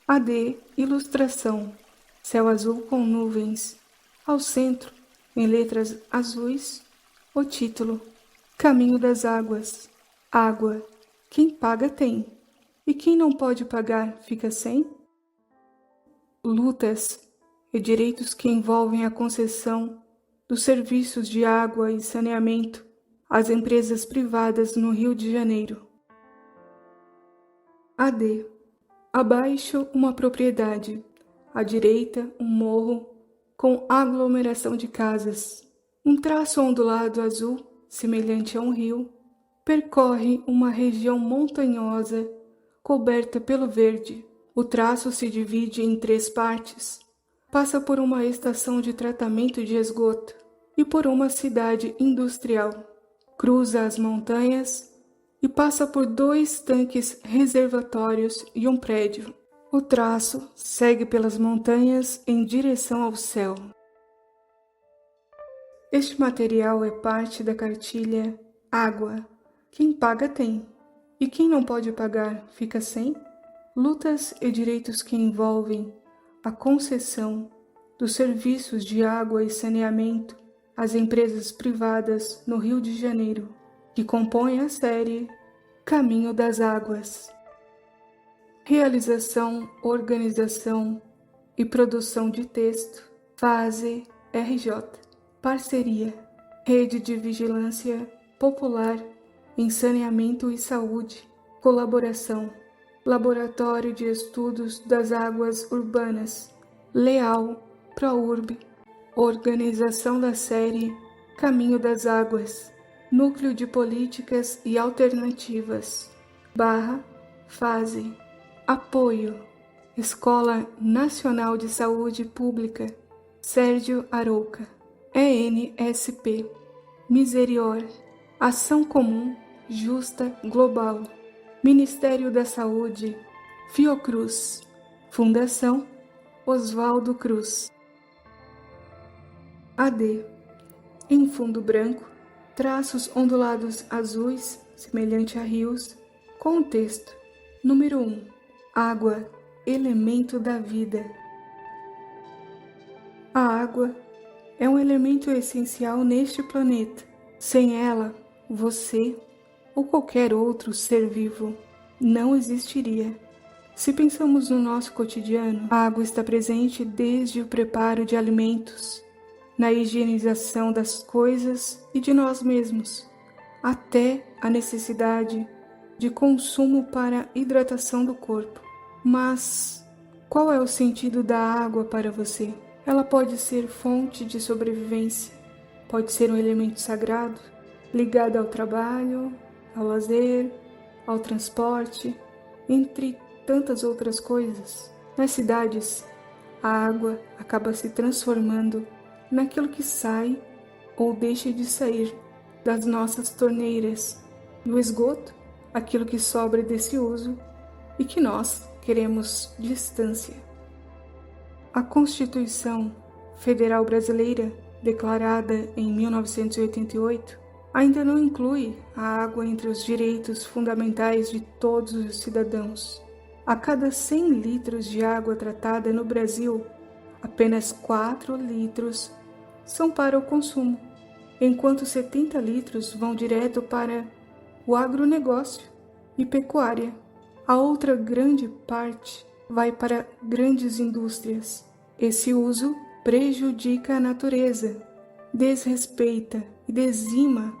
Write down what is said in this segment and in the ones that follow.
AD Ilustração. Céu azul com nuvens. Ao centro, em letras azuis, o título: Caminho das águas. Água, quem paga tem, e quem não pode pagar fica sem? Lutas e direitos que envolvem a concessão dos serviços de água e saneamento às empresas privadas no Rio de Janeiro. AD. Abaixo, uma propriedade. À direita, um morro com aglomeração de casas. Um traço ondulado azul, semelhante a um rio, percorre uma região montanhosa coberta pelo verde. O traço se divide em 3 partes. Passa por uma estação de tratamento de esgoto e por uma cidade industrial. Cruza as montanhas e passa por 2 tanques reservatórios e um prédio. O traço segue pelas montanhas em direção ao céu. Este material é parte da cartilha Água. Quem paga tem, e quem não pode pagar fica sem? Lutas e direitos que envolvem a concessão dos serviços de água e saneamento às empresas privadas no Rio de Janeiro, que compõem a série Caminho das Águas. Realização, organização e produção de texto, Fase RJ. Parceria, Rede de Vigilância Popular em Saneamento e Saúde. Colaboração, Laboratório de Estudos das Águas Urbanas, Leal, ProUrb. Organização da série Caminho das Águas, Núcleo de Políticas e Alternativas, Fase. Apoio, Escola Nacional de Saúde Pública, Sérgio Arouca. ENSP, Miserior, Ação Comum, Justa, Global, Ministério da Saúde, Fiocruz, Fundação Oswaldo Cruz. AD. Em fundo branco, traços ondulados azuis, semelhante a rios, com o texto: Número 1. Água, elemento da vida. A água é um elemento essencial neste planeta. Sem ela, você ou qualquer outro ser vivo não existiria. Se pensamos no nosso cotidiano, a água está presente desde o preparo de alimentos, na higienização das coisas e de nós mesmos, até a necessidade de consumo para hidratação do corpo. Mas qual é o sentido da água para você? Ela pode ser fonte de sobrevivência, pode ser um elemento sagrado, ligado ao trabalho, ao lazer, ao transporte, entre tantas outras coisas. Nas cidades, a água acaba se transformando naquilo que sai ou deixa de sair das nossas torneiras, e o esgoto, aquilo que sobra desse uso e que nós queremos distância. A Constituição Federal Brasileira, declarada em 1988, ainda não inclui a água entre os direitos fundamentais de todos os cidadãos. A cada 100 litros de água tratada no Brasil, apenas 4 litros são para o consumo, enquanto 70 litros vão direto para o agronegócio e pecuária. A outra grande parte vai para grandes indústrias. Esse uso prejudica a natureza, desrespeita e dizima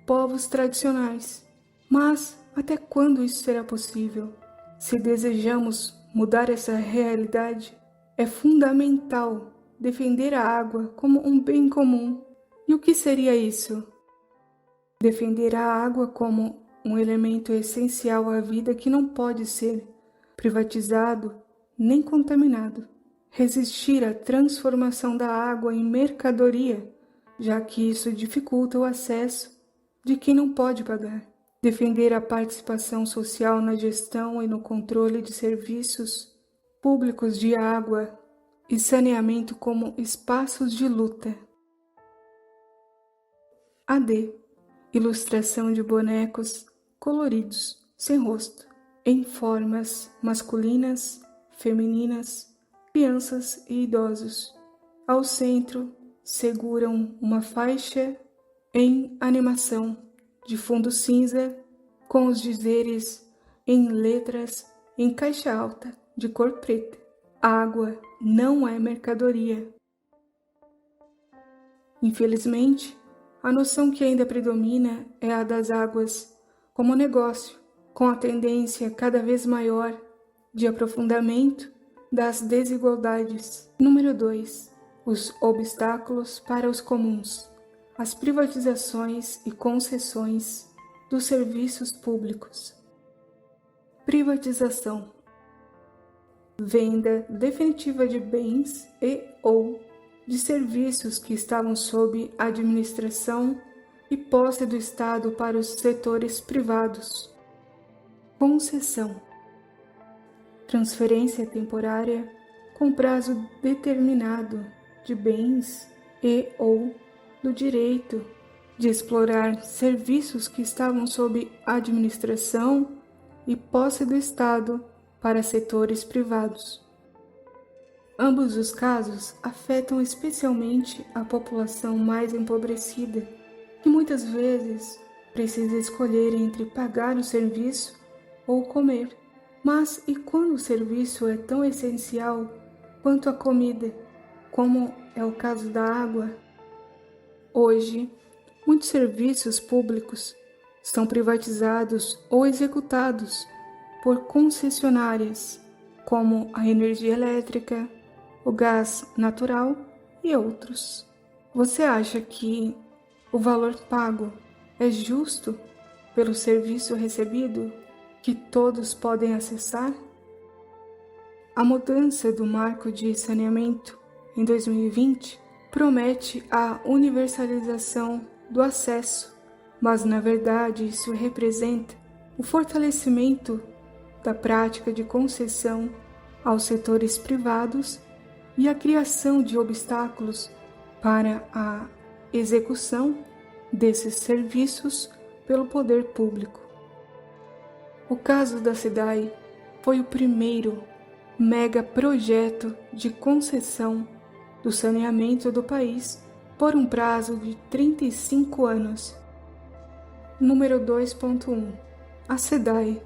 povos tradicionais. Mas até quando isso será possível? Se desejamos mudar essa realidade, é fundamental defender a água como um bem comum. E o que seria isso? Defender a água como um elemento essencial à vida que não pode ser privatizado nem contaminado. Resistir à transformação da água em mercadoria, já que isso dificulta o acesso de quem não pode pagar. Defender a participação social na gestão e no controle de serviços públicos de água e saneamento como espaços de luta. AD. Ilustração de bonecos coloridos, sem rosto, em formas masculinas, femininas, crianças e idosos. Ao centro, seguram uma faixa em animação de fundo cinza com os dizeres em letras em caixa alta de cor preta: água não é mercadoria. Infelizmente, a noção que ainda predomina é a das águas como negócio, com a tendência cada vez maior de aprofundamento das desigualdades. Número 2. Os obstáculos para os comuns. As privatizações e concessões dos serviços públicos. Privatização. Venda definitiva de bens e/ou de serviços que estavam sob administração e posse do Estado para os setores privados. Concessão. Transferência temporária com prazo determinado de bens e/ou do direito de explorar serviços que estavam sob administração e posse do Estado para setores privados. Ambos os casos afetam especialmente a população mais empobrecida, que muitas vezes precisa escolher entre pagar o serviço ou comer. Mas e quando o serviço é tão essencial quanto a comida, como é o caso da água? Hoje, muitos serviços públicos são privatizados ou executados por concessionárias, como a energia elétrica, o gás natural e outros. Você acha que o valor pago é justo pelo serviço recebido, que todos podem acessar? A mudança do marco de saneamento em 2020 promete a universalização do acesso, mas na verdade isso representa o fortalecimento da prática de concessão aos setores privados e a criação de obstáculos para a execução desses serviços pelo poder público. O caso da SEDAI foi o primeiro megaprojeto de concessão do saneamento do país por um prazo de 35 anos. Número 2.1. A SEDAI,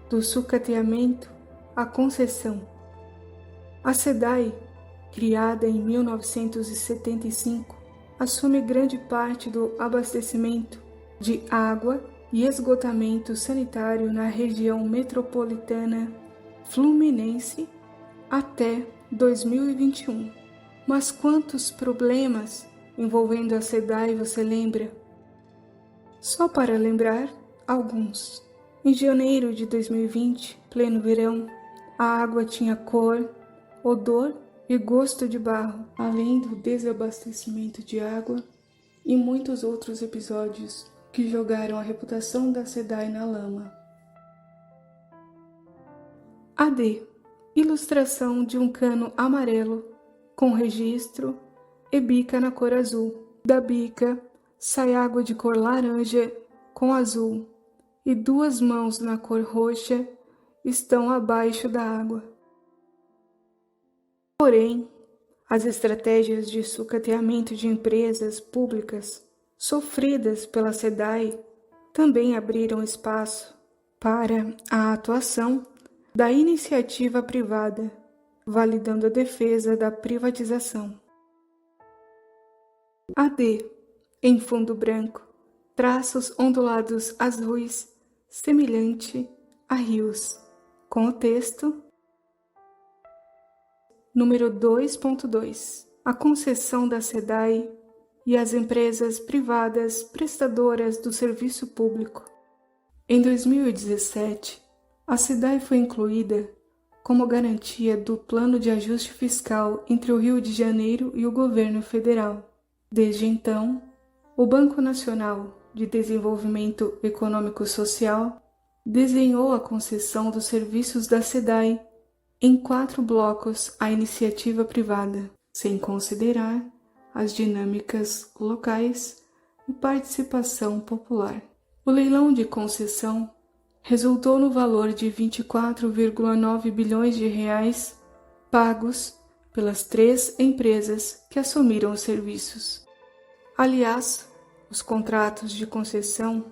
do sucateamento à concessão. A SEDAI, criada em 1975, assume grande parte do abastecimento de água e esgotamento sanitário na região metropolitana fluminense até 2021. Mas quantos problemas envolvendo a SEDAI você lembra? Só para lembrar alguns. Em janeiro de 2020, pleno verão, a água tinha cor, odor e gosto de barro, além do desabastecimento de água e muitos outros episódios que jogaram a reputação da SEDAI na lama. AD. Ilustração de um cano amarelo com registro e bica na cor azul. Da bica sai água de cor laranja com azul e duas mãos na cor roxa estão abaixo da água. Porém, as estratégias de sucateamento de empresas públicas sofridas pela SEDAI também abriram espaço para a atuação da iniciativa privada, validando a defesa da privatização. AD, em fundo branco, traços ondulados azuis, semelhante a rios, com o texto número 2.2. A concessão da SEDAI e as empresas privadas prestadoras do serviço público. Em 2017, a SEDAI foi incluída como garantia do Plano de Ajuste Fiscal entre o Rio de Janeiro e o governo federal. Desde então, o Banco Nacional de Desenvolvimento Econômico Social desenhou a concessão dos serviços da SEDAI em 4 blocos à iniciativa privada, sem considerar as dinâmicas locais e participação popular. O leilão de concessão resultou no valor de 24,9 bilhões de reais pagos pelas 3 empresas que assumiram os serviços. Aliás, os contratos de concessão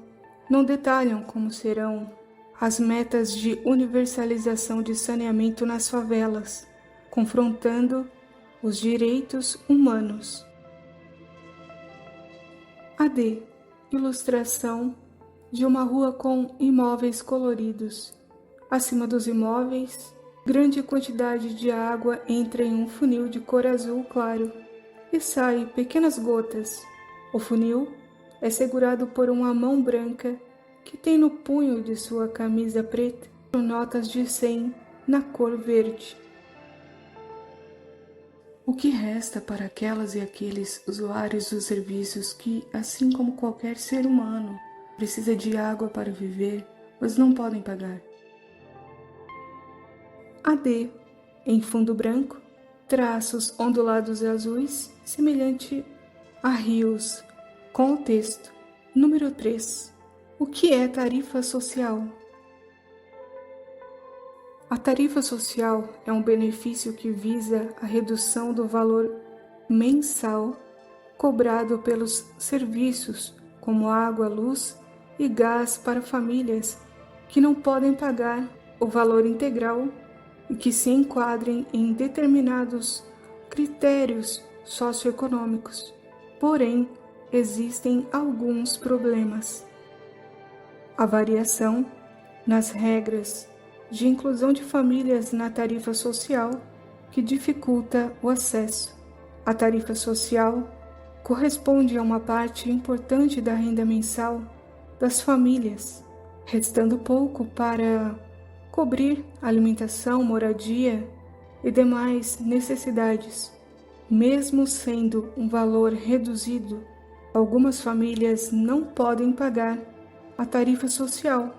não detalham como serão as metas de universalização de saneamento nas favelas, confrontando os direitos humanos. AD. Ilustração de uma rua com imóveis coloridos. Acima dos imóveis, grande quantidade de água entra em um funil de cor azul claro e sai pequenas gotas. O funil é segurado por uma mão branca que tem no punho de sua camisa preta notas de 100 na cor verde. O que resta para aquelas e aqueles usuários dos serviços que, assim como qualquer ser humano, precisa de água para viver, mas não podem pagar? AD. Em fundo branco, traços ondulados azuis, semelhante a rios, com o texto. Número 3. O que é tarifa social? A tarifa social é um benefício que visa a redução do valor mensal cobrado pelos serviços como água, luz e gás para famílias que não podem pagar o valor integral e que se enquadrem em determinados critérios socioeconômicos. Porém, existem alguns problemas. A variação nas regras de inclusão de famílias na tarifa social, que dificulta o acesso. A tarifa social corresponde a uma parte importante da renda mensal das famílias, restando pouco para cobrir alimentação, moradia e demais necessidades. Mesmo sendo um valor reduzido, algumas famílias não podem pagar a tarifa social.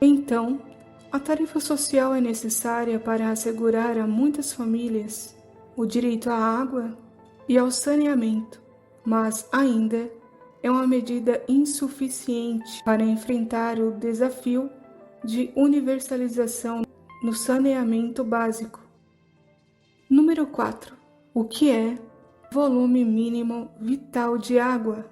Então, a tarifa social é necessária para assegurar a muitas famílias o direito à água e ao saneamento, mas ainda é uma medida insuficiente para enfrentar o desafio de universalização no saneamento básico. Número 4. O que é volume mínimo vital de água?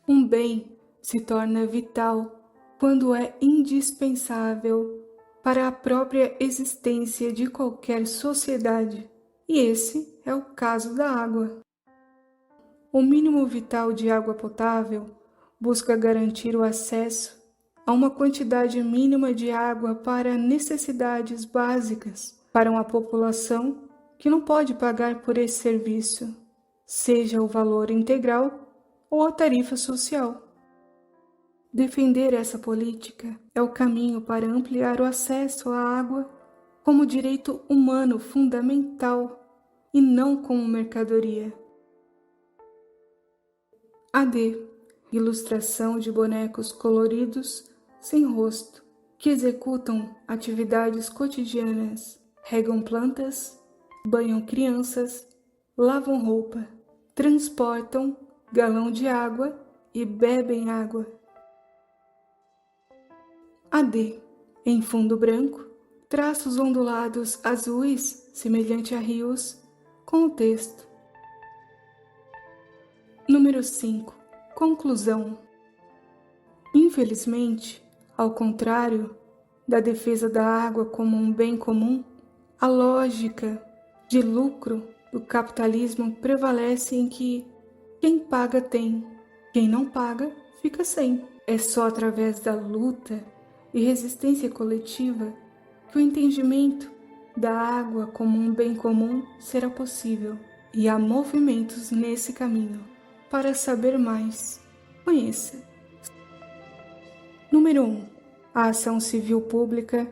Um bem se torna vital quando é indispensável para a própria existência de qualquer sociedade, e esse é o caso da água. O mínimo vital de água potável busca garantir o acesso a uma quantidade mínima de água para necessidades básicas para uma população que não pode pagar por esse serviço, seja o valor integral ou a tarifa social. Defender essa política é o caminho para ampliar o acesso à água como direito humano fundamental e não como mercadoria. AD. Ilustração de bonecos coloridos sem rosto, que executam atividades cotidianas, regam plantas, banham crianças, lavam roupa, transportam galão de água e bebem água. AD. Em fundo branco, traços ondulados azuis, semelhante a rios, com o texto. Número 5. Conclusão. Infelizmente, ao contrário da defesa da água como um bem comum, a lógica de lucro do capitalismo prevalece em que quem paga tem, quem não paga fica sem. É só através da luta e resistência coletiva que o entendimento da água como um bem comum será possível, e há movimentos nesse caminho. Para saber mais, conheça. Número 1. A ação civil pública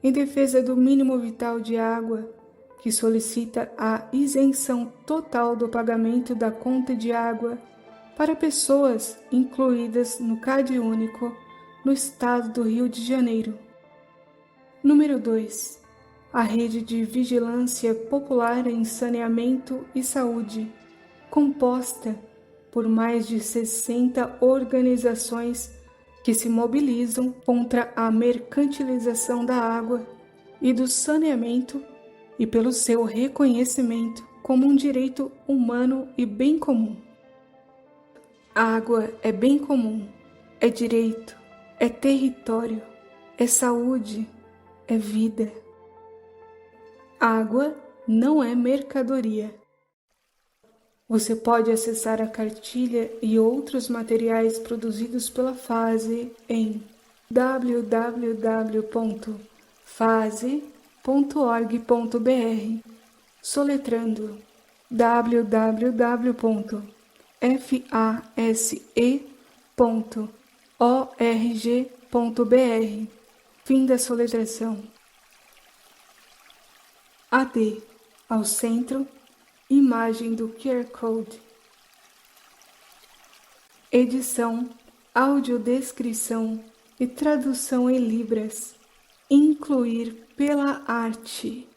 em defesa do mínimo vital de água, que solicita a isenção total do pagamento da conta de água para pessoas incluídas no CadÚnico no estado do Rio de Janeiro. Número 2. A Rede de Vigilância Popular em Saneamento e Saúde, composta por mais de 60 organizações que se mobilizam contra a mercantilização da água e do saneamento e pelo seu reconhecimento como um direito humano e bem comum. A água é bem comum, é direito, é território, é saúde, é vida. Água não é mercadoria. Você pode acessar a cartilha e outros materiais produzidos pela FASE em www.fase.org.br, soletrando www.fase.org.br. Fim da soletração. AD, ao centro, imagem do QR Code. Edição, audiodescrição e tradução em Libras. Incluir pela arte.